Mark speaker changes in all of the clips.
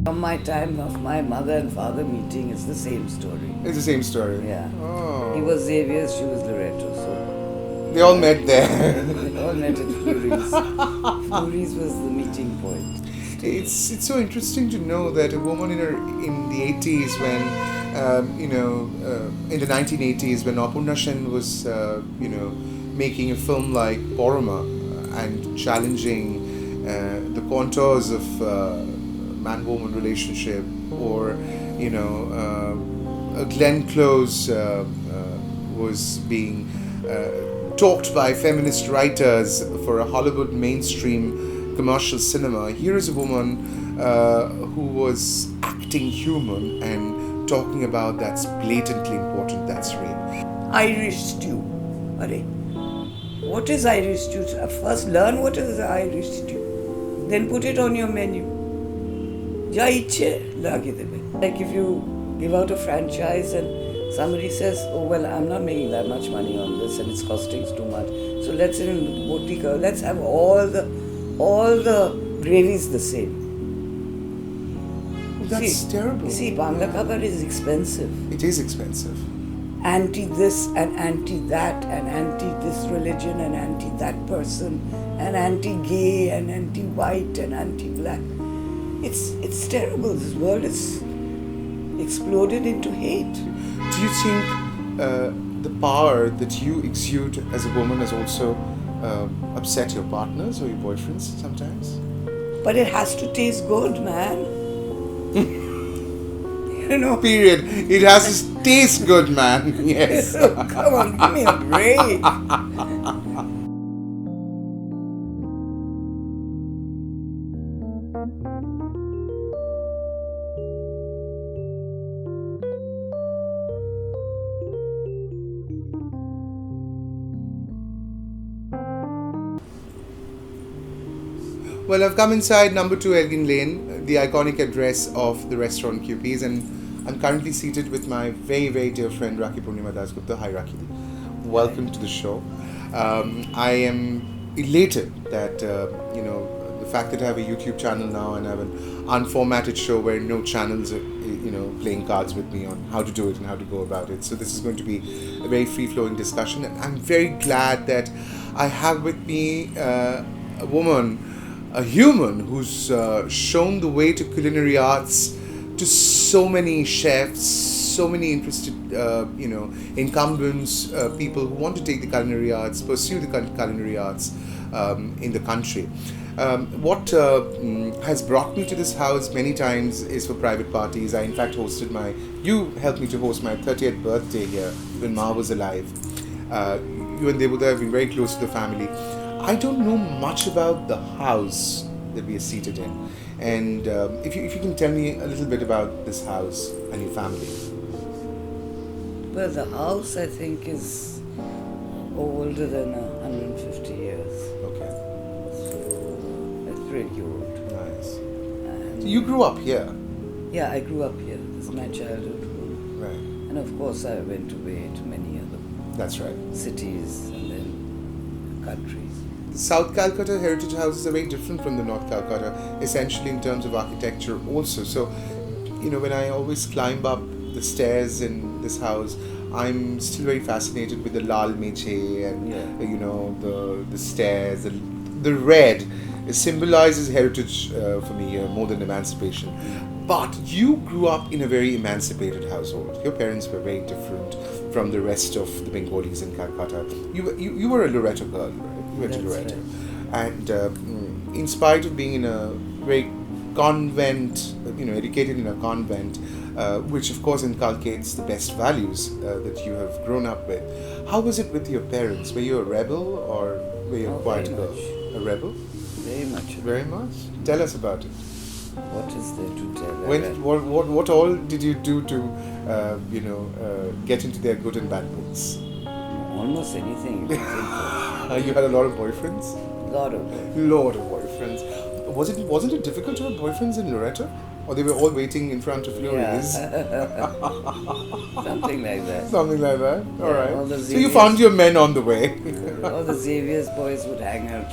Speaker 1: From my time of my mother and father meeting, it's the same story.
Speaker 2: It's the same story.
Speaker 1: Yeah.
Speaker 2: Oh.
Speaker 1: He was Xavier's, she was Loreto, so
Speaker 2: They all met there.
Speaker 1: they all met at Fleury's. Fleury's was the meeting point.
Speaker 2: It's so interesting to know that a woman in the 80s when in the 1980s when Apurna Sen was making a film like Porama and challenging the contours of man-woman relationship, or Glenn Close was being talked by feminist writers for a Hollywood mainstream commercial cinema. Here is a woman who was acting human and talking about that's blatantly important, that's rape.
Speaker 1: Irish stew. Arey, what is Irish stew? First learn what is Irish stew. Then put it on your menu. Ja ichhe lage debe. Like if you give out a franchise and somebody says, oh well, I'm not making that much money on this and it's costing too much, so let's have all the gravies the same.
Speaker 2: That's terrible.
Speaker 1: You see, Bangla khabar is expensive.
Speaker 2: It is expensive.
Speaker 1: Anti this and anti that and anti this religion and anti that person and anti gay and anti white and anti black. It's terrible. This world is exploded into hate.
Speaker 2: Do you think the power that you exude as a woman has also upset your partners or your boyfriends sometimes?
Speaker 1: But it has to taste good, man.
Speaker 2: Period. It has to taste good, man. Yes.
Speaker 1: Come on, give me a break.
Speaker 2: Well, I've come inside number 2 Elgin Lane, the iconic address of the restaurant Kewpie's, and I'm currently seated with my very, very dear friend Rakhi Purnima Dasgupta. Hi Rakhi. Welcome to the show. I am elated that, the fact that I have a YouTube channel now and I have an unformatted show where no channels are, playing cards with me on how to do it and how to go about it. So this is going to be a very free-flowing discussion, and I'm very glad that I have with me a woman, a human who's shown the way to culinary arts to so many chefs, so many interested, incumbents, people who want to take the culinary arts, pursue the culinary arts in the country. What has brought me to this house many times is for private parties. I in fact you helped me to host my 30th birthday here when Ma was alive. You and Debuda have been very close to the family. I don't know much about the house that we are seated in, and if you can tell me a little bit about this house and your family.
Speaker 1: Well, the house I think is older than 150 years.
Speaker 2: Okay.
Speaker 1: So it's pretty old.
Speaker 2: Nice.
Speaker 1: And
Speaker 2: So you grew up here,
Speaker 1: yeah, I grew up here. This is my childhood home.
Speaker 2: right?
Speaker 1: And of course I went away to many other
Speaker 2: That's right.
Speaker 1: cities and then countries.
Speaker 2: The South Calcutta Heritage Houses are very different from the North Calcutta, essentially in terms of architecture also. So, when I always climb up the stairs in this house, I'm still very fascinated with the lal meche and, the stairs. The red symbolizes heritage for me here more than emancipation. But you grew up in a very emancipated household. Your parents were very different from the rest of the Bengalis in Calcutta. You were a Loreto girl, right? You went to
Speaker 1: That's
Speaker 2: Loreto.
Speaker 1: right.
Speaker 2: And in spite of being in a very convent, educated in a convent, which of course inculcates the best values that you have grown up with, how was it with your parents? Were you a rebel or were you a quiet
Speaker 1: very
Speaker 2: girl?
Speaker 1: much.
Speaker 2: A rebel?
Speaker 1: Very much.
Speaker 2: Very much? Tell us about it.
Speaker 1: What is there to tell?
Speaker 2: What all did you do to, get into their good and bad books?
Speaker 1: Almost anything you can think of.
Speaker 2: You had a lot of boyfriends?
Speaker 1: Lot of them.
Speaker 2: Lot of boyfriends. Wasn't it difficult to have boyfriends in Loreto? Or they were all waiting in front of Flurries.
Speaker 1: Something like that.
Speaker 2: Something like that. All
Speaker 1: Yeah,
Speaker 2: right.
Speaker 1: all the
Speaker 2: So you
Speaker 1: Xavier's-
Speaker 2: found your men on the way.
Speaker 1: All the Xavier's boys would hang out.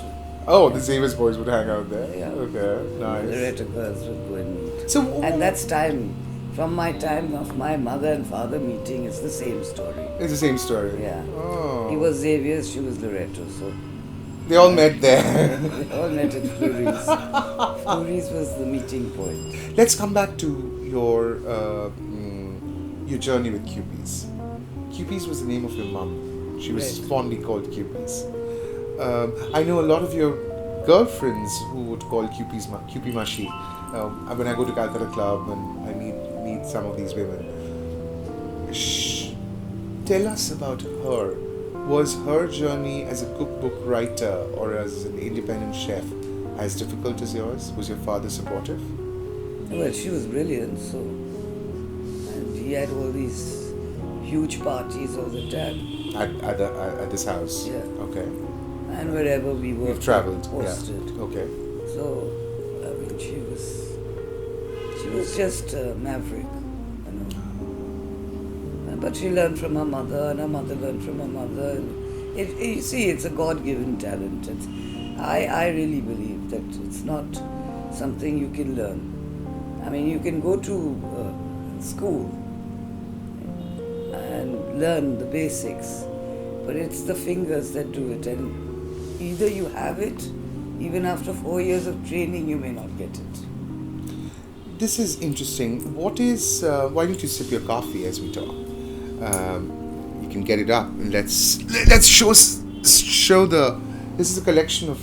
Speaker 2: Oh, the Xavier's boys would hang out there.
Speaker 1: Yeah.
Speaker 2: Okay,
Speaker 1: The
Speaker 2: nice.
Speaker 1: Loretta girls would go and meet.
Speaker 2: So,
Speaker 1: And that's time. From my time of my mother and father meeting, it's the same story.
Speaker 2: it's the same story.
Speaker 1: Yeah.
Speaker 2: Oh.
Speaker 1: He was Xavier's, she was Loretto. So
Speaker 2: They all met there.
Speaker 1: they all met at Flurries. Flurries was the meeting point.
Speaker 2: Let's come back to your journey with Kewpies. Kewpies was the name of your mum. She was
Speaker 1: Right.
Speaker 2: fondly called Kewpies. I know a lot of your girlfriends who would call Kewpie Mashi. When I go to Calcutta Club and I meet some of these women. Tell us about her. Was her journey as a cookbook writer or as an independent chef as difficult as yours? Was your father supportive?
Speaker 1: Well, she was brilliant, so. And he had all these huge parties all the time.
Speaker 2: At this house?
Speaker 1: Yeah.
Speaker 2: Okay.
Speaker 1: And wherever we were
Speaker 2: You've travelled?
Speaker 1: hosted.
Speaker 2: Yeah. Okay.
Speaker 1: So, I mean, she was just a maverick, you know. But she learned from her mother, and her mother learned from her mother. And you see, it's a God-given talent. I really believe that it's not something you can learn. I mean, you can go to school and learn the basics, but it's the fingers that do it. And either you have it, even after 4 years of training, you may not get it.
Speaker 2: This is interesting. What is? Why don't you sip your coffee as we talk? You can get it up and let's show the. This is a collection of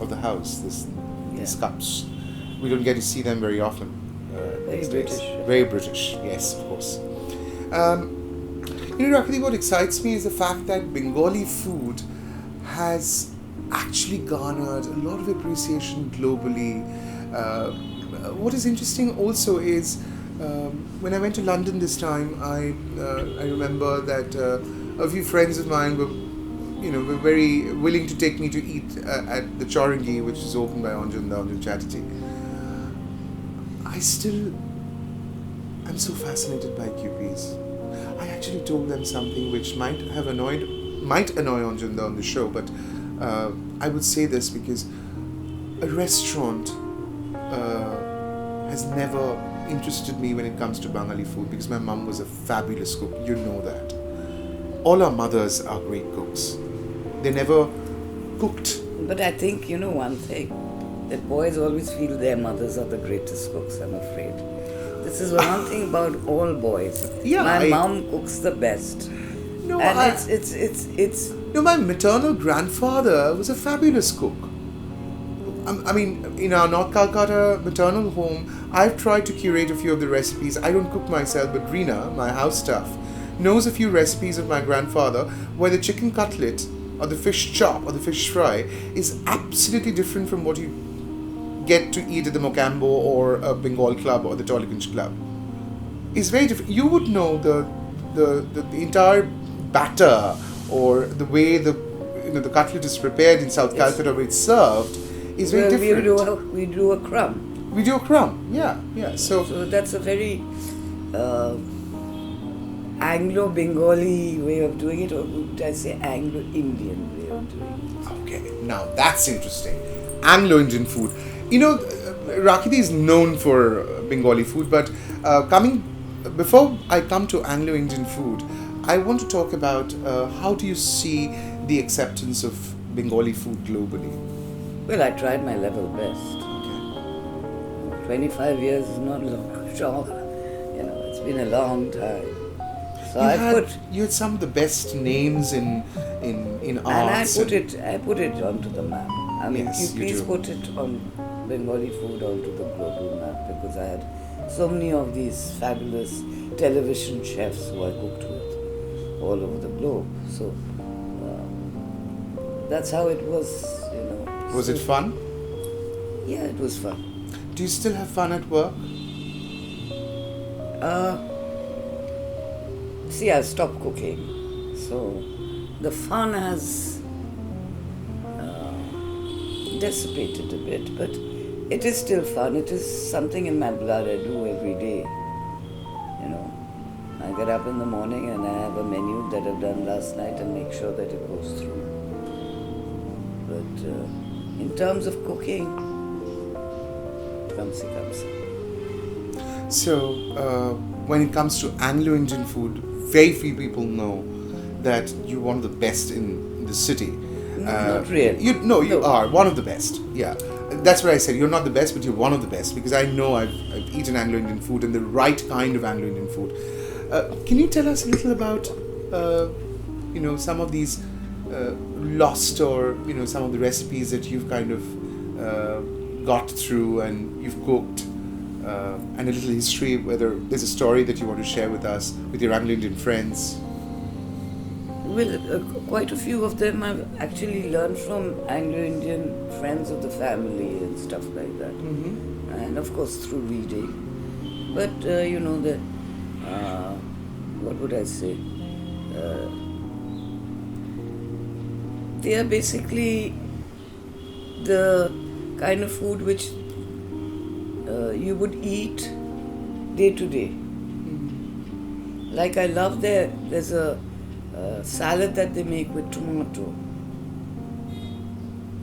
Speaker 2: the house. These cups. We don't get to see them very often.
Speaker 1: Very
Speaker 2: these days.
Speaker 1: British.
Speaker 2: Very British. Yes, of course. Rakhi, what excites me is the fact that Bengali food has actually garnered a lot of appreciation globally. What is interesting also is when I went to London this time, I remember that a few friends of mine were very willing to take me to eat at the Chatterjee, which is opened by Anjan Chatterjee. I'm so fascinated by Kewpies. I actually told them something which might annoy Anjanda on the show, but I would say this because a restaurant has never interested me when it comes to Bengali food because my mum was a fabulous cook. You know that. All our mothers are great cooks. They never cooked.
Speaker 1: But I think, one thing, that boys always feel their mothers are the greatest cooks, I'm afraid. This is one thing about all boys.
Speaker 2: Yeah,
Speaker 1: My mom cooks the best.
Speaker 2: No,
Speaker 1: And it's
Speaker 2: my maternal grandfather was a fabulous cook. I mean, in our North Calcutta maternal home, I've tried to curate a few of the recipes. I don't cook myself, but Reena, my house staff, knows a few recipes of my grandfather where the chicken cutlet or the fish chop or the fish fry is absolutely different from what you get to eat at the Mocambo or a Bengal club or the Tollygunge club. It's very different. You would know the entire batter or the way the cutlet is prepared in South Calcutta where it's served is very different.
Speaker 1: We do a crumb.
Speaker 2: We do a crumb, yeah. So
Speaker 1: that's a very Anglo-Bengali way of doing it, or would I say Anglo-Indian way of doing it?
Speaker 2: okay, now that's interesting. Anglo-Indian food. Rakhi is known for Bengali food, but before I come to Anglo-Indian food, I want to talk about how do you see the acceptance of Bengali food globally?
Speaker 1: Well, I tried my level best. 25 years is not long. It's been a long time. So
Speaker 2: You had some of the best names in
Speaker 1: and
Speaker 2: arts.
Speaker 1: I put it onto the map. I mean,
Speaker 2: Yes, you
Speaker 1: please
Speaker 2: do.
Speaker 1: put it on Bengali food onto the global map because I had so many of these fabulous television chefs who I cooked with all over the globe. So that's how it was,
Speaker 2: Was it fun?
Speaker 1: Yeah, it was fun.
Speaker 2: Do you still have fun at work?
Speaker 1: See, I stopped cooking, so the fun has dissipated a bit, but it is still fun. It is something in my blood. I do every day. You know, I get up in the morning and I have a menu that I've done last night and make sure that it goes through. But in terms of cooking, come see.
Speaker 2: So, when it comes to Anglo-Indian food, very few people know that you're one of the best in the city.
Speaker 1: Not really.
Speaker 2: You are one of the best. Yeah, that's what I said. You're not the best, but you're one of the best, because I know I've eaten Anglo-Indian food, and the right kind of Anglo-Indian food. Can you tell us a little about, some of these lost, or some of the recipes that you've kind of got through and you've cooked, and a little history, whether there's a story that you want to share with us, with your Anglo-Indian friends?
Speaker 1: Well, quite a few of them I've actually learned from Anglo-Indian friends of the family and stuff like that.
Speaker 2: Mm-hmm.
Speaker 1: And of course through reading. But, what would I say? They are basically the kind of food which you would eat day to day.
Speaker 2: Mm-hmm.
Speaker 1: Like I love there's a salad that they make with tomato.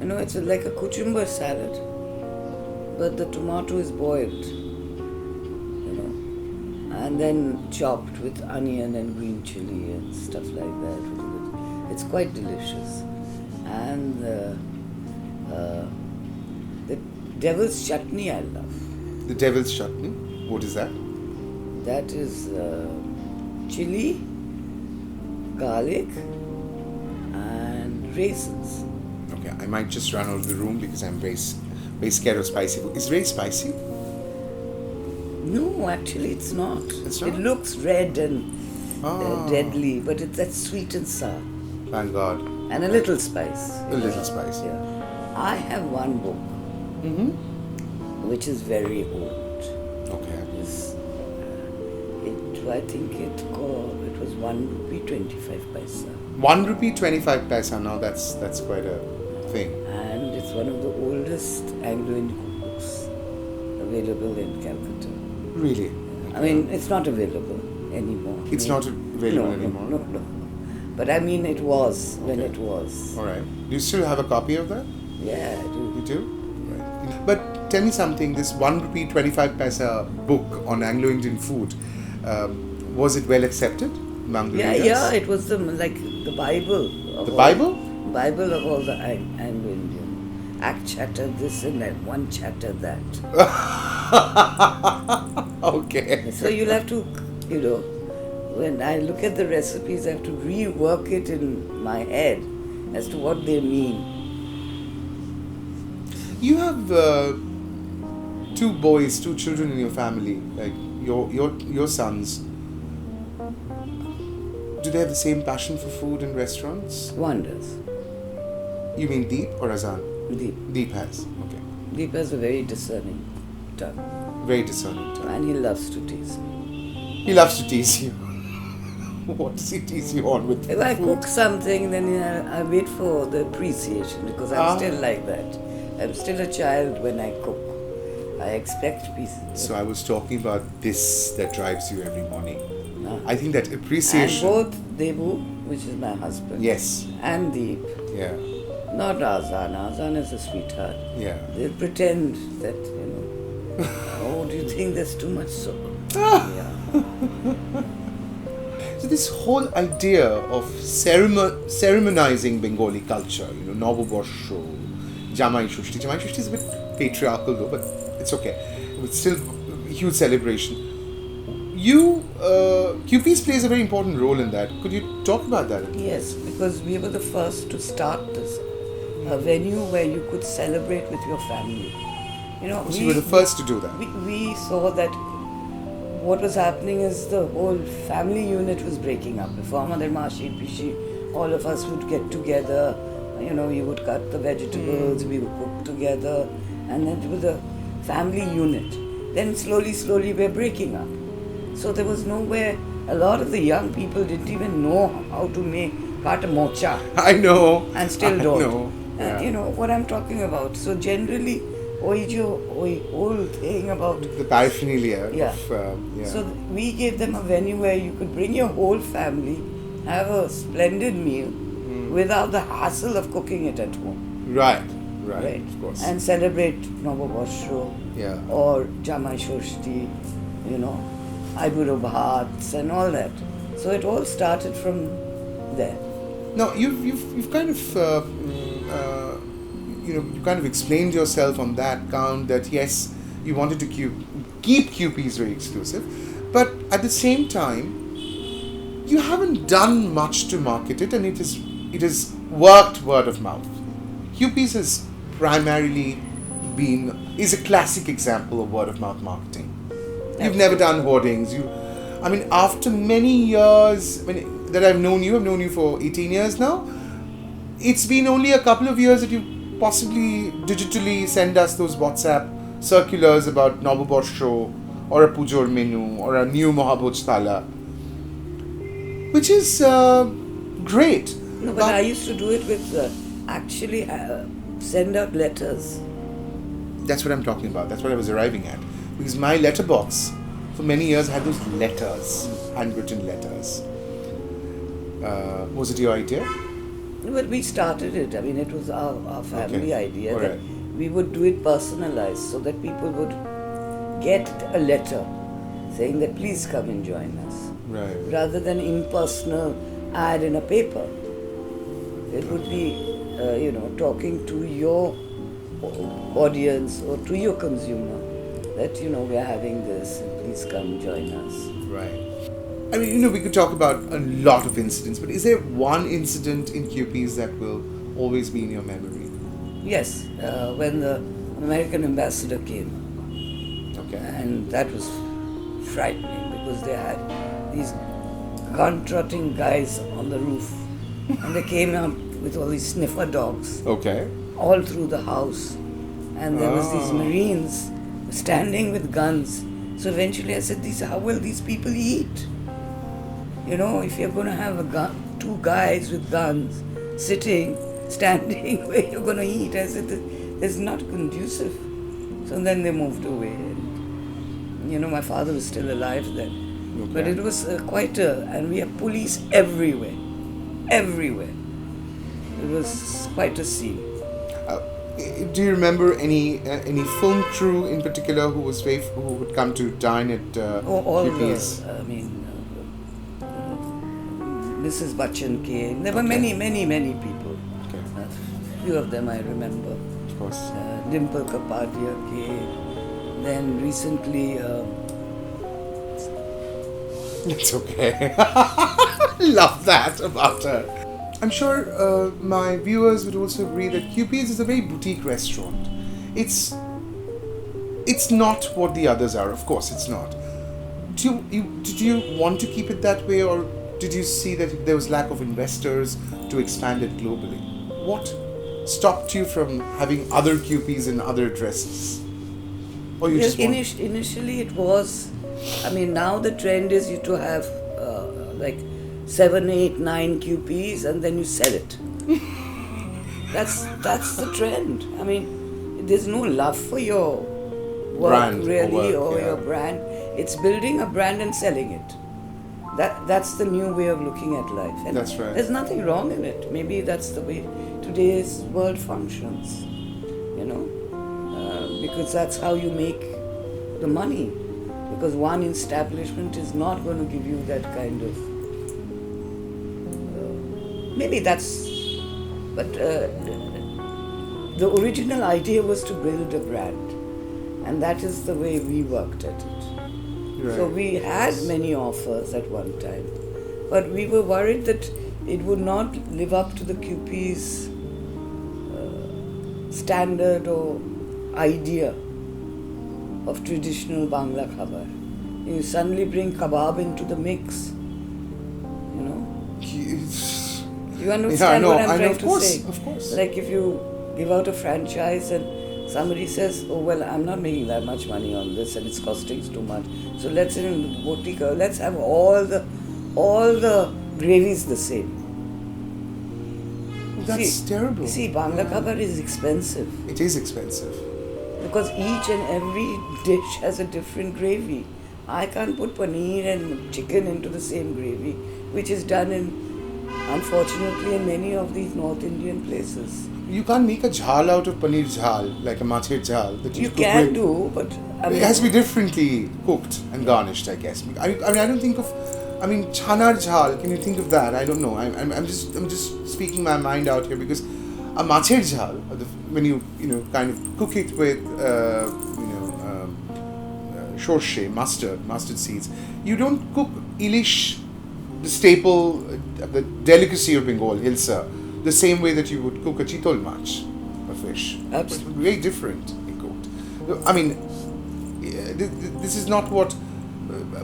Speaker 1: It's like a cucumber salad, but the tomato is boiled, and then chopped with onion and green chili and stuff like that. It's quite delicious. And the devil's chutney I love.
Speaker 2: The devil's chutney? What is that?
Speaker 1: That is chili, garlic, and raisins.
Speaker 2: Okay, I might just run out of the room because I'm very scared of spicy food. Is it very spicy?
Speaker 1: No, actually it's not.
Speaker 2: It's not?
Speaker 1: It looks red and deadly, but that's sweet and sour.
Speaker 2: Thank God.
Speaker 1: And a little spice.
Speaker 2: A little spice.
Speaker 1: Yeah. I have one book, which is very old.
Speaker 2: Okay.
Speaker 1: I think it was 1 rupee 25 paisa.
Speaker 2: 1 rupee 25 paisa. Now that's quite a thing.
Speaker 1: And it's one of the oldest Anglo-Indian cookbooks available in Calcutta.
Speaker 2: Really?
Speaker 1: I mean, it's not available anymore.
Speaker 2: It's not available anymore?
Speaker 1: No. But I mean, it was when it was.
Speaker 2: All right. Do you still have a copy of that?
Speaker 1: Yeah, I do.
Speaker 2: You do? Right. But tell me something, this 1 rupee 25 paisa book on Anglo-Indian food, was it well accepted among the readers?
Speaker 1: Yeah, it was the Bible.
Speaker 2: The Bible?
Speaker 1: Bible of all the Anglo-Indian. Act chatter this and that, one chatter that.
Speaker 2: Okay.
Speaker 1: So you'll have to, when I look at the recipes, I have to rework it in my head as to what they mean.
Speaker 2: You have two children in your family, like your sons. Do they have the same passion for food and restaurants?
Speaker 1: One does.
Speaker 2: You mean Deep or Azan?
Speaker 1: Deep.
Speaker 2: Deep has. Okay.
Speaker 1: Deep has a very discerning tongue.
Speaker 2: Very discerning tongue.
Speaker 1: And he loves to tease me.
Speaker 2: He loves to tease you. What does he tease you on with?
Speaker 1: If I cook something, then I wait for the appreciation, because I'm still like that. I'm still a child when I cook. I expect pieces.
Speaker 2: So I was talking about this that drives you every morning. I think that appreciation.
Speaker 1: And both Debu, which is my husband,
Speaker 2: Yes.
Speaker 1: and Deep,
Speaker 2: Yeah.
Speaker 1: not Azan. Azan is a sweetheart.
Speaker 2: Yeah.
Speaker 1: They pretend that, oh, do you think there's too much so? Yeah.
Speaker 2: So this whole idea of ceremonizing Bengali culture, Noboborsho, Jamai Shushti. Jamai Shushti is a bit patriarchal though, but it's okay. It's still a huge celebration. Kewpie plays a very important role in that. Could you talk about that?
Speaker 1: Yes, because we were the first to start this. A venue where you could celebrate with your family.
Speaker 2: So you were the first to do that.
Speaker 1: We saw that what was happening is the whole family unit was breaking up. Before Mother Mashi, Pishi, all of us would get together. You would cut the vegetables, we would cook together, and then it was a family unit. Then slowly we're breaking up. So there was nowhere. A lot of the young people didn't even know how to make kata mocha.
Speaker 2: I know.
Speaker 1: And still don't.
Speaker 2: Know.
Speaker 1: You know what I'm talking about. So generally, whole thing about
Speaker 2: The paraphernalia
Speaker 1: Yeah.
Speaker 2: of
Speaker 1: So we gave them a venue where you could bring your whole family, have a splendid meal without the hassle of cooking it at home.
Speaker 2: right,
Speaker 1: Right.
Speaker 2: of course.
Speaker 1: And celebrate Noboborsho
Speaker 2: Yeah.
Speaker 1: or Jamai Shoshti, Aiburo Bhats and all that. So it all started from there.
Speaker 2: Now you've kind of you kind of explained yourself on that count that yes, you wanted to keep QPs very exclusive, but at the same time you haven't done much to market it, and it has worked word of mouth. QPs has primarily is a classic example of word of mouth marketing. You've never done hoardings. After many years that I've known you for 18 years now, it's been only a couple of years that you possibly digitally send us those WhatsApp circulars about Noboborsho or a Pujor menu or a new Mohaboj Thala, which is great.
Speaker 1: No, but I used to do it with send out letters.
Speaker 2: That's what I'm talking about. That's what I was arriving at. Because my letterbox for many years had those letters, handwritten letters. Was it your idea?
Speaker 1: But we started it. It was our family idea
Speaker 2: All
Speaker 1: that
Speaker 2: right.
Speaker 1: we would do it personalized so that people would get a letter saying that please come and join us.
Speaker 2: Right.
Speaker 1: Rather than impersonal ad in a paper. It would be, talking to your audience or to your consumer that, we are having this and please come join us.
Speaker 2: Right. We could talk about a lot of incidents, but is there one incident in QPs that will always be in your memory?
Speaker 1: Yes, when the American ambassador came.
Speaker 2: Okay.
Speaker 1: And that was frightening because they had these gun-trotting guys on the roof. And they came up with all these sniffer dogs
Speaker 2: Okay.
Speaker 1: all through the house. And there was these Marines standing with guns. So eventually I said, how will these people eat? If you're going to have two guys with guns standing where you're going to eat, I said, it's not conducive. So then they moved away. And, my father was still alive then.
Speaker 2: Okay.
Speaker 1: But it was and we had police everywhere. Everywhere. It was quite a scene.
Speaker 2: Do you remember any film crew in particular who would come to dine at QPs?
Speaker 1: Mrs. Bachchan came. There were many people.
Speaker 2: Okay.
Speaker 1: A few of them I remember.
Speaker 2: Of course.
Speaker 1: Dimple Kapadia came. Then recently,
Speaker 2: It's okay. Love that about her. I'm sure my viewers would also agree that QP's is a very boutique restaurant. It's not what the others are. Of course, it's not. Did you want to keep it that way, or did you see that there was lack of investors to expand it globally? What stopped you from having other QPs in other addresses? Or you just
Speaker 1: initially it was. Now the trend is you to have 7, 8, 9 QPs and then you sell it. That's the trend. There's no love for your work
Speaker 2: Brand
Speaker 1: really
Speaker 2: or
Speaker 1: your brand. It's building a brand and selling it. That's the new way of looking at life. And
Speaker 2: That's right.
Speaker 1: There's nothing wrong in it. Maybe that's the way today's world functions. Because that's how you make the money. Because one establishment is not going to give you that kind of. Maybe that's. But the original idea was to build a brand, and that is the way we worked at it.
Speaker 2: Right.
Speaker 1: So we had many offers at one time, but we were worried that it would not live up to the QP's standard or idea of traditional Bangla khabar. You suddenly bring kebab into the mix, You understand what I'm trying to say?
Speaker 2: Of course.
Speaker 1: Like if you give out a franchise and somebody says, oh well, I'm not making that much money on this and it's costing too much. So let's have all the gravies the same.
Speaker 2: That's terrible.
Speaker 1: See, Bangla khabar is expensive.
Speaker 2: It is expensive.
Speaker 1: because each and every dish has a different gravy. I can't put paneer and chicken into the same gravy, which is done unfortunately in many of these North Indian places.
Speaker 2: You can't make a jhal out of paneer jhal, like a machir jhal. That
Speaker 1: You
Speaker 2: cook
Speaker 1: can
Speaker 2: with.
Speaker 1: do, but
Speaker 2: It has to be differently cooked and garnished, I guess. I don't think of. Chanar jhal. Can you think of that? I don't know. I'm just speaking my mind out here because a machir jhal, when you kind of cook it with shorshe, mustard seeds. You don't cook ilish, the staple, the delicacy of Bengal, hilsa, the same way that you would cook a chitol mach, a fish.
Speaker 1: Absolutely.
Speaker 2: But very different cooked. This is not what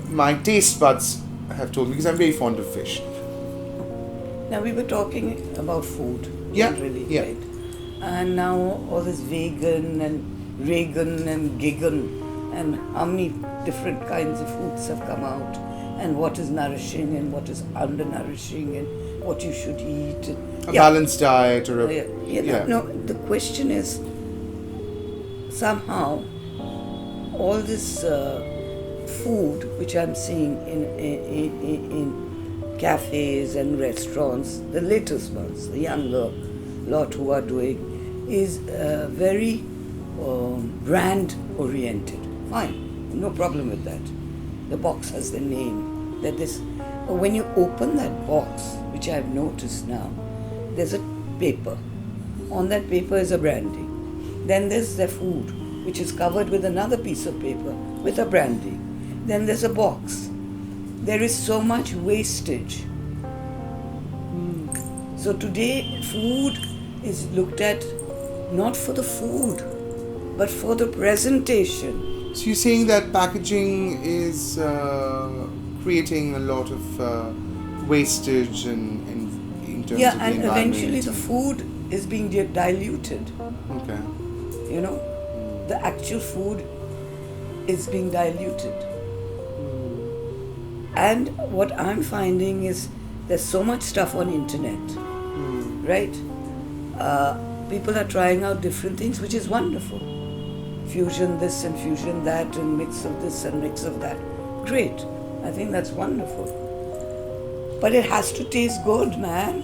Speaker 2: my taste buds have told me because I'm very fond of fish.
Speaker 1: Now we were talking about food,
Speaker 2: Yeah,
Speaker 1: really,
Speaker 2: yeah.
Speaker 1: right? And now all this vegan and Reagan and Gigan and how many different kinds of foods have come out, and what is nourishing and what is undernourishing and what you should eat.
Speaker 2: A balanced diet or a...
Speaker 1: No, the question is somehow all this food which I'm seeing in cafes and restaurants, the latest ones, the younger lot who are doing, is very brand oriented. Fine, no problem with that. The box has the name. But when you open that box, which I've noticed now, there's a paper. On that paper is a branding. Then there's the food, which is covered with another piece of paper with a branding. Then there's a box. There is so much wastage. So today, food is looked at not for the food, but for the presentation.
Speaker 2: So you're saying that packaging is creating a lot of wastage and in terms of the
Speaker 1: And
Speaker 2: environment.
Speaker 1: eventually the food is being diluted.
Speaker 2: Okay.
Speaker 1: The actual food is being diluted. And what I'm finding is there's so much stuff on internet, right? People are trying out different things, which is wonderful. Fusion this and fusion that and mix of this and mix of that. Great. I think that's wonderful. But it has to taste good, man.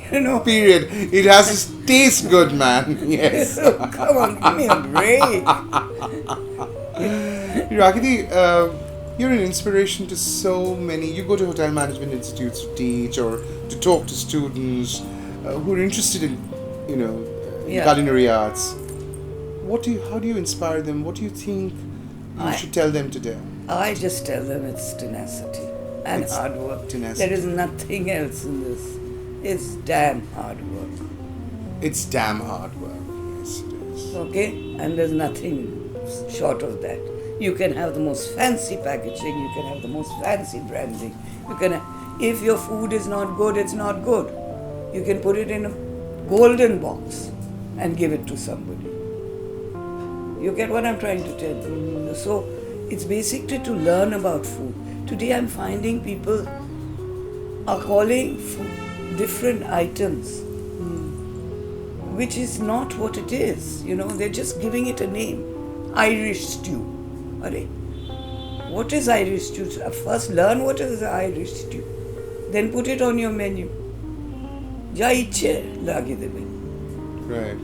Speaker 2: Period. It has to taste good, man. Yes.
Speaker 1: Come on, give me a break.
Speaker 2: Rakhi, you're an inspiration to so many. You go to hotel management institutes to teach or to talk to students who are interested in, culinary arts. How do you inspire them? What do you think you should tell them today?
Speaker 1: I just tell them it's tenacity and hard work.
Speaker 2: Tenacity.
Speaker 1: There is nothing else in this. It's damn hard work.
Speaker 2: It's damn hard work. Yes, it is.
Speaker 1: Okay? And there's nothing short of that. You can have the most fancy packaging, you can have the most fancy branding. If your food is not good, it's not good. You can put it in a golden box and give it to somebody. You get what I'm trying to tell you? So it's basically to learn about food. Today I'm finding people are calling food different items, which is not what it is. They're just giving it a name. Irish stew. What is Irish stew? First learn what is Irish stew. Then put it on your menu. Ja ichche lage debe.
Speaker 2: Right.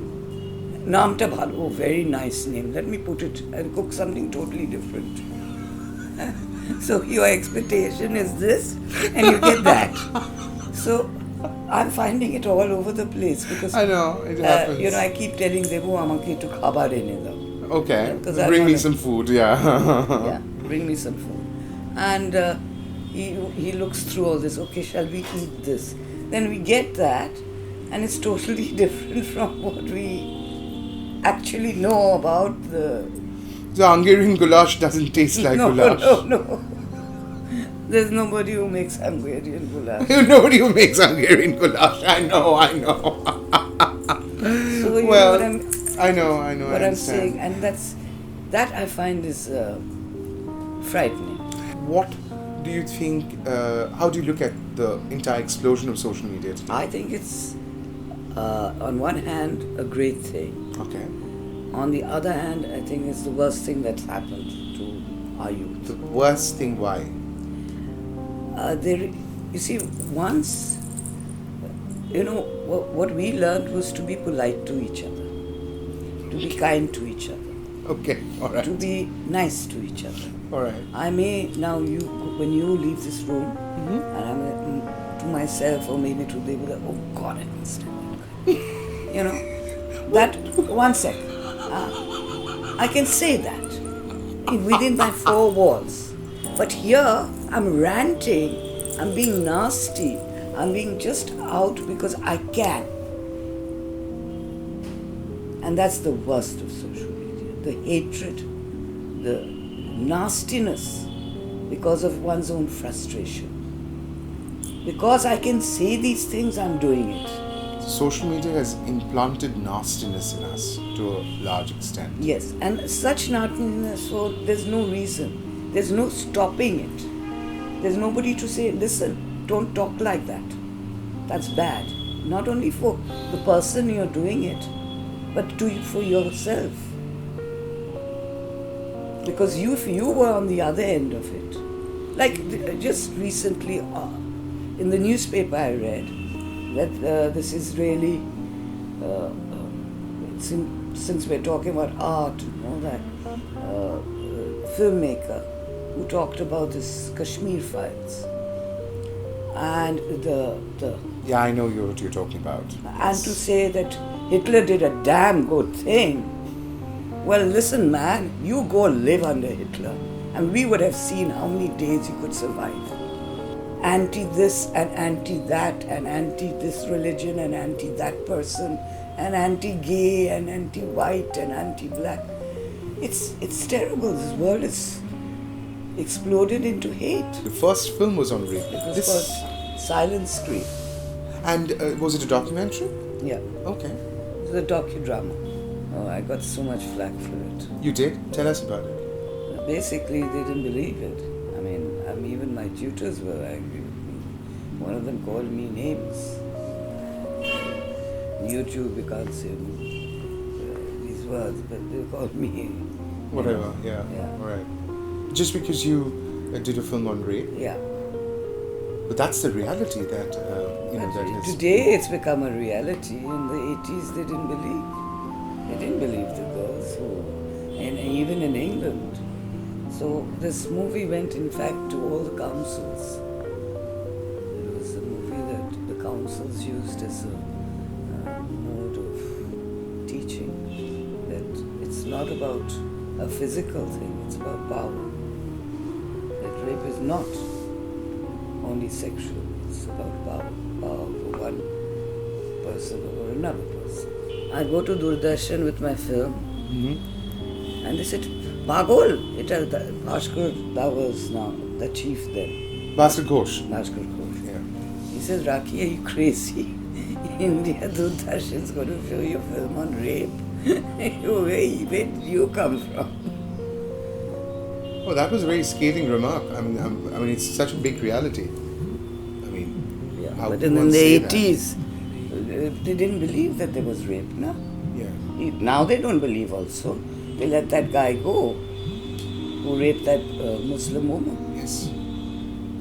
Speaker 1: Naamta bhalo. Oh, very nice name. Let me put it and cook something totally different. So your expectation is this and you get that. So I'm finding it all over the place because
Speaker 2: I know, it happens.
Speaker 1: I keep telling Debu amake ekটু খাবার এনে দাও.
Speaker 2: Okay,
Speaker 1: Because
Speaker 2: bring me some food, yeah.
Speaker 1: Yeah, bring me some food. And he looks through all this. Okay, shall we eat this? Then we get that, and it's totally different from what we actually know about the...
Speaker 2: The Hungarian goulash doesn't taste like goulash.
Speaker 1: No. There's nobody who makes Hungarian goulash.
Speaker 2: Nobody who makes Hungarian goulash. I know.
Speaker 1: So you
Speaker 2: Well,
Speaker 1: know
Speaker 2: I know.
Speaker 1: what
Speaker 2: I
Speaker 1: I'm saying, and that I find is frightening.
Speaker 2: What do you think, how do you look at the entire explosion of social media today?
Speaker 1: I think it's on one hand, a great thing.
Speaker 2: Okay.
Speaker 1: On the other hand, I think it's the worst thing that's happened to our youth.
Speaker 2: The worst thing, why?
Speaker 1: You see, once, what we learned was to be polite to each other, to be kind to each other,
Speaker 2: Okay, all right.
Speaker 1: to be nice to each other.
Speaker 2: All right.
Speaker 1: I may now, when you leave this room, and I'm to myself, or maybe to the other, oh God, I can't stand it. That 1 second. I can say that within my four walls. But here, I'm ranting, I'm being nasty, I'm being just out because I can. And that's the worst of social media. The hatred, the nastiness because of one's own frustration. Because I can say these things, I'm doing it.
Speaker 2: Social media has implanted nastiness in us to a large extent.
Speaker 1: Yes, and such nastiness, so there's no reason. There's no stopping it. There's nobody to say, listen, don't talk like that. That's bad. Not only for the person you're doing it, but for yourself. Because if you were on the other end of it, like just recently in the newspaper I read that this Israeli, since we're talking about art and all that, filmmaker who talked about this Kashmir files and the
Speaker 2: Yeah, I know what you're talking about.
Speaker 1: and to say that Hitler did a damn good thing. Well, listen, man, you go live under Hitler, and we would have seen how many days you could survive. Anti this and anti that, and anti this religion and anti that person, and anti gay and anti white and anti black. It's terrible. This world is exploded into hate.
Speaker 2: The first film was on rape.
Speaker 1: It was called Silent Scream.
Speaker 2: And was it a documentary?
Speaker 1: Yeah,
Speaker 2: Okay.
Speaker 1: it was a docudrama. Oh, I got so much flack for it.
Speaker 2: You did? Tell us about it.
Speaker 1: Basically, they didn't believe it. I mean, even my tutors were angry with me. One of them called me names. YouTube, you can't say these words, but they called me.
Speaker 2: Whatever, yeah.
Speaker 1: Yeah.
Speaker 2: All right. Just because you did a film on rape,
Speaker 1: Yeah.
Speaker 2: but that's the reality that, that is...
Speaker 1: Today it's become a reality. In the 80s, they didn't believe. They didn't believe the girls and even in England. So this movie went, in fact, to all the councils. It was a movie that the councils used as a mode of teaching that it's not about a physical thing, it's about power. That rape is not only sexual, it's about power for one person over another person. I go to Doordarshan with my film, and they said, Pagol, it is Bhaskar, that was now the chief then.
Speaker 2: Bhaskar Ghosh.
Speaker 1: Bhaskar Ghosh.
Speaker 2: Yeah.
Speaker 1: He says, Rakhi, are you crazy? India Doordarshan is going to show you a film on rape. Where did you come from?
Speaker 2: Oh, that was a very scathing remark. I mean, it's such a big reality. I mean,
Speaker 1: Yeah,
Speaker 2: how
Speaker 1: but
Speaker 2: could
Speaker 1: in
Speaker 2: one
Speaker 1: the
Speaker 2: say that?
Speaker 1: 80s, they didn't believe that there was rape, no?
Speaker 2: Yeah.
Speaker 1: Now they don't believe also. They let that guy go who raped that Muslim woman.
Speaker 2: Yes.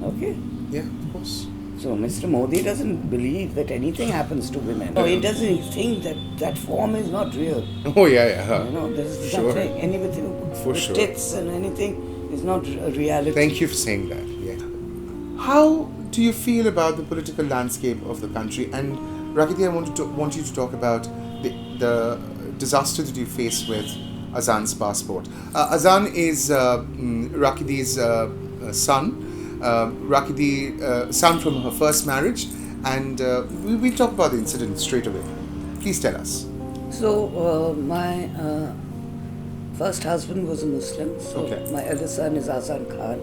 Speaker 1: Okay?
Speaker 2: Yeah, of course.
Speaker 1: So Mr. Modi doesn't believe that anything happens to women. No, he doesn't think that that form is not real.
Speaker 2: Oh, yeah.
Speaker 1: There's
Speaker 2: Sure.
Speaker 1: nothing, anything
Speaker 2: For
Speaker 1: with
Speaker 2: sure.
Speaker 1: tits and anything is not a reality.
Speaker 2: Thank you for saying that. Yeah. How do you feel about the political landscape of the country? And Rakhi, I want you to talk about the disaster that you face with Azan's passport. Azan is Rakhi's son. Rakhi, son from her first marriage, and we'll talk about the incident straight away. Please tell us.
Speaker 1: So my first husband was a Muslim. So
Speaker 2: Okay.
Speaker 1: my eldest son is Azan Khan,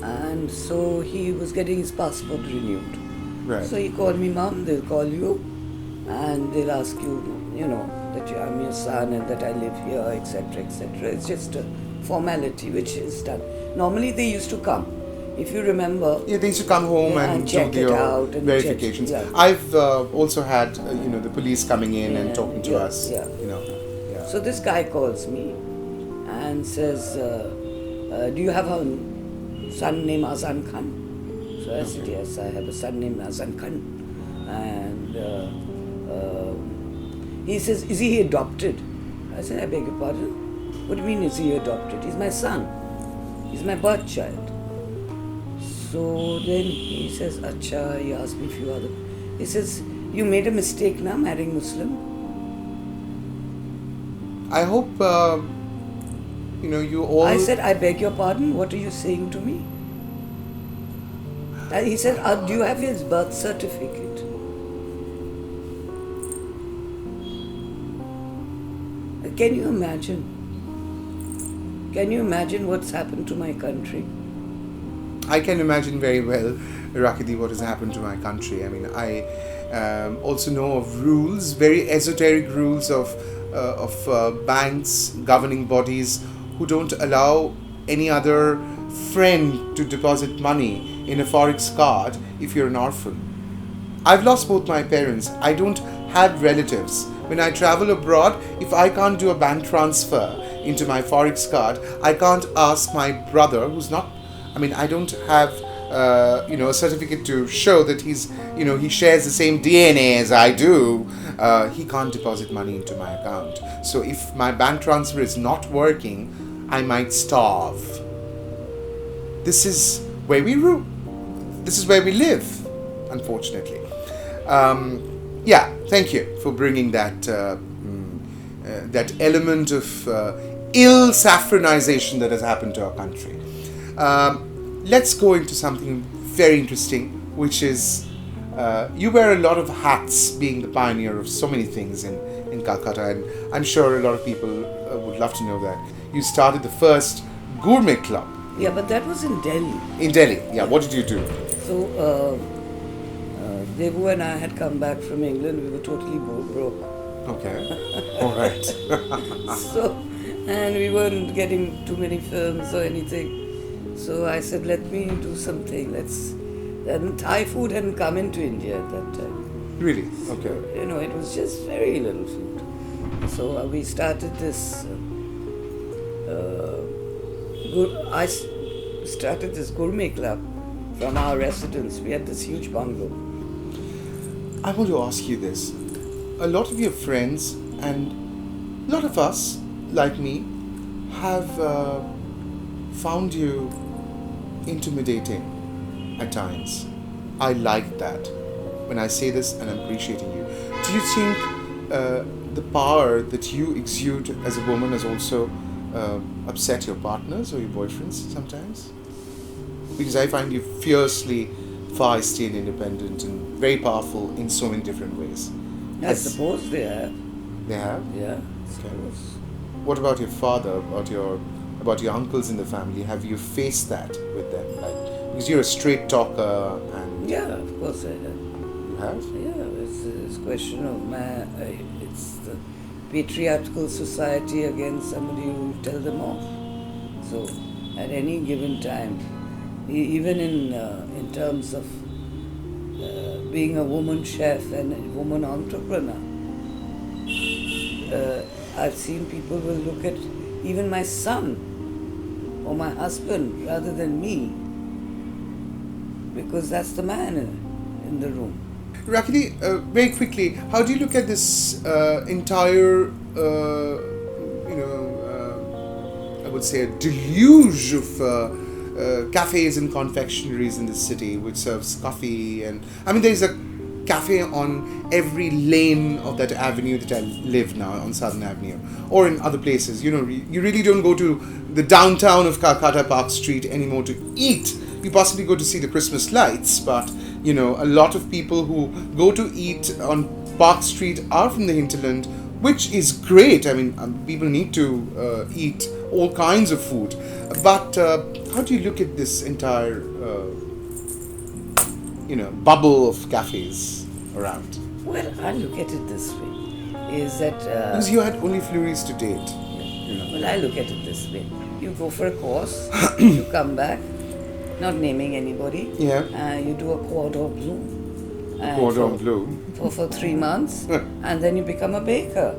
Speaker 1: and so he was getting his passport renewed.
Speaker 2: Right.
Speaker 1: So he called me, Mom. They'll call you, and they'll ask you, that I'm your son and that I live here, etc., etc. It's just a formality which is done. Normally they used to come. If you remember.
Speaker 2: Yeah, they used to come home and
Speaker 1: check
Speaker 2: do
Speaker 1: it
Speaker 2: their
Speaker 1: out and
Speaker 2: verifications.
Speaker 1: check,
Speaker 2: I've also had the police coming in and talking to us.
Speaker 1: Yeah.
Speaker 2: Yeah.
Speaker 1: So this guy calls me and says, do you have a son named Azan Khan? So I said, yes, I have a son named Azan Khan. And he says, is he adopted? I said, I beg your pardon? What do you mean, is he adopted? He's my son. He's my birth child. So then he says, Acha, he asked me a few other. He says, you made a mistake now marrying Muslim.
Speaker 2: I hope, you all...
Speaker 1: I said, I beg your pardon, what are you saying to me? He said, do you have his birth certificate? Can you imagine? Can you imagine what's happened to my country?
Speaker 2: I can imagine very well, Rakhi, what has happened to my country. I mean, I also know of rules, very esoteric rules of banks, governing bodies who don't allow any other friend to deposit money in a forex card if you're an orphan. I've lost both my parents. I don't have relatives. When I travel abroad, if I can't do a bank transfer into my forex card, I can't ask my brother who's not, I don't have a certificate to show that he shares the same DNA as I do. He can't deposit money into my account. So if my bank transfer is not working, I might starve. This is where we This is where we live, unfortunately. Thank you for bringing that element of ill saffronization that has happened to our country. Let's go into something very interesting, which is you wear a lot of hats, being the pioneer of so many things in Kolkata, and I'm sure a lot of people would love to know that. You started the first gourmet club.
Speaker 1: Yeah, but that was in Delhi.
Speaker 2: In Delhi, yeah. What did you do?
Speaker 1: So, Devu and I had come back from England. We were totally broke.
Speaker 2: Okay. All right.
Speaker 1: And we weren't getting too many films or anything. So I said, let me do something. And Thai food hadn't come into India at that time.
Speaker 2: Really? Okay.
Speaker 1: So, it was just very little food. So we started this. I started this gourmet club from our residence. We had this huge bungalow.
Speaker 2: I want to ask you this. A lot of your friends and a lot of us, like me, have found you intimidating at times. I like that when I say this, and I'm appreciating you. Do you think the power that you exude as a woman has also upset your partners or your boyfriends sometimes? Because I find you fiercely feisty and independent and very powerful in so many different ways.
Speaker 1: I suppose they have.
Speaker 2: They have?
Speaker 1: Yeah.
Speaker 2: Okay. What about your father, about your uncles in the family? Have you faced that with them? Because you're a straight talker and...
Speaker 1: Yeah, of course I have.
Speaker 2: You have?
Speaker 1: Yeah, it's a question of it's the patriarchal society against somebody who tell them off. So at any given time, even in terms of being a woman chef and a woman entrepreneur, I've seen people will look at even my son or my husband rather than me, because that's the man in the room.
Speaker 2: Rakhi, very quickly, how do you look at this entire, I would say a deluge of cafes and confectioneries in the city which serves coffee, and there's a cafe on every lane of that avenue that I live now, on Southern Avenue, or in other places. You really don't go to the downtown of Kolkata Park Street anymore to eat. You possibly go to see the Christmas lights, but a lot of people who go to eat on Park Street are from the hinterland, which is great. People need to eat all kinds of food. But how do you look at this entire, bubble of cafes around?
Speaker 1: Well, I look at it this way, is that...
Speaker 2: because you had only flurries to date.
Speaker 1: Well, I look at it this way. You go for a course, you come back. not naming anybody.
Speaker 2: Yeah.
Speaker 1: You do a cordon bleu.
Speaker 2: Cordon bleu.
Speaker 1: For 3 months, and then you become a baker,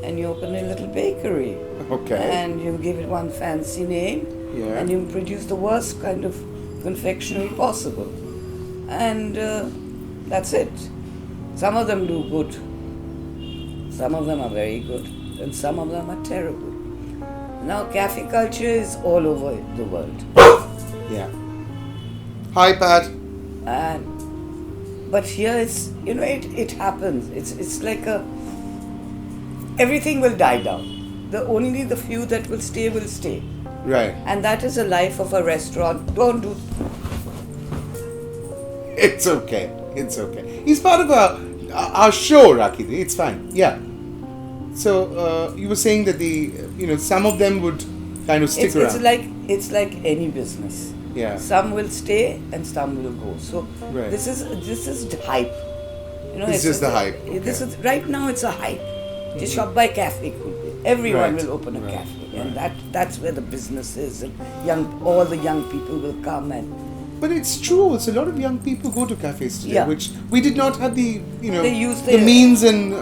Speaker 1: and you open a little bakery.
Speaker 2: Okay.
Speaker 1: And you give it one fancy name,
Speaker 2: Yeah.
Speaker 1: and you produce the worst kind of confectionery possible. And that's it. Some of them do good. Some of them are very good, and some of them are terrible. Now, cafe culture is all over the world.
Speaker 2: Yeah. Hi, Pat.
Speaker 1: But here it's, it happens. It's like everything will die down. Only the few that will stay.
Speaker 2: Right.
Speaker 1: And that is the life of a restaurant. Don't do.
Speaker 2: It's okay. It's okay. He's part of our show, Rakhi. It's fine. Yeah. So you were saying that some of them would kind of stick around.
Speaker 1: It's like any business.
Speaker 2: Yeah.
Speaker 1: Some will stay and some will go. So
Speaker 2: Right.
Speaker 1: this is hype.
Speaker 2: It's just the hype.
Speaker 1: This
Speaker 2: Okay.
Speaker 1: is right now. It's a hype. Just shop by cafe. Everyone
Speaker 2: Right.
Speaker 1: will open a
Speaker 2: Right.
Speaker 1: cafe, and that's where the business is. And all the young people will come and.
Speaker 2: But it's true. It's a lot of young people go to cafes today,
Speaker 1: Yeah.
Speaker 2: which we did not have the
Speaker 1: They use
Speaker 2: the
Speaker 1: their-
Speaker 2: means and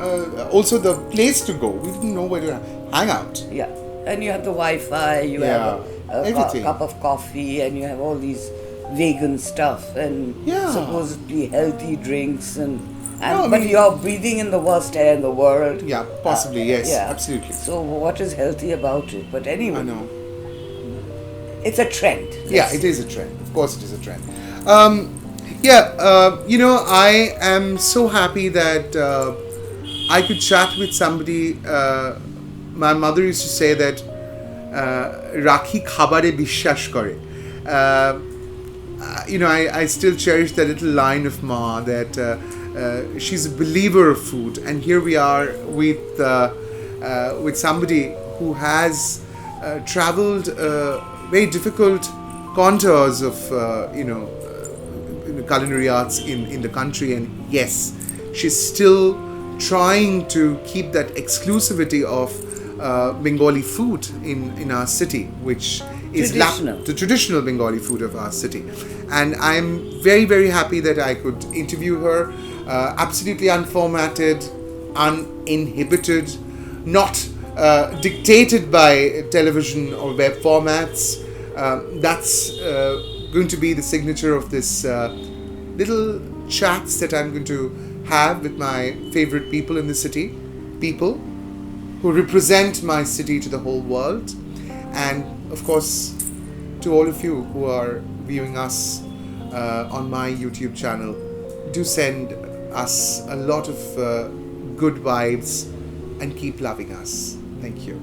Speaker 2: also the place to go. We didn't know where to hang out.
Speaker 1: Yeah, and you have the Wi-Fi, you
Speaker 2: Yeah,
Speaker 1: have a
Speaker 2: everything.
Speaker 1: cup of coffee, and you have all these vegan stuff and
Speaker 2: Yeah.
Speaker 1: supposedly healthy drinks and
Speaker 2: No, I
Speaker 1: but
Speaker 2: mean-
Speaker 1: you're breathing in the worst air in the world.
Speaker 2: Yeah, possibly, yes, absolutely.
Speaker 1: So what is healthy about it? But anyway,
Speaker 2: I know.
Speaker 1: it's a trend.
Speaker 2: Yeah, it is a trend. Of course, it is a trend. I am so happy that I could chat with somebody. My mother used to say that Rakhi khabare bishwash kore. I still cherish that little line of Ma that she's a believer of food, and here we are with somebody who has traveled very difficult contours of culinary arts in the country, and yes, she's still trying to keep that exclusivity of Bengali food in our city, which is the traditional Bengali food of our city. And I'm very, very happy that I could interview her, absolutely unformatted, uninhibited, not dictated by television or web formats. That's going to be the signature of this little chats that I'm going to have with my favorite people in the city, people who represent my city to the whole world, and of course to all of you who are viewing us on my YouTube channel. Do send us a lot of good vibes and keep loving us. Thank you.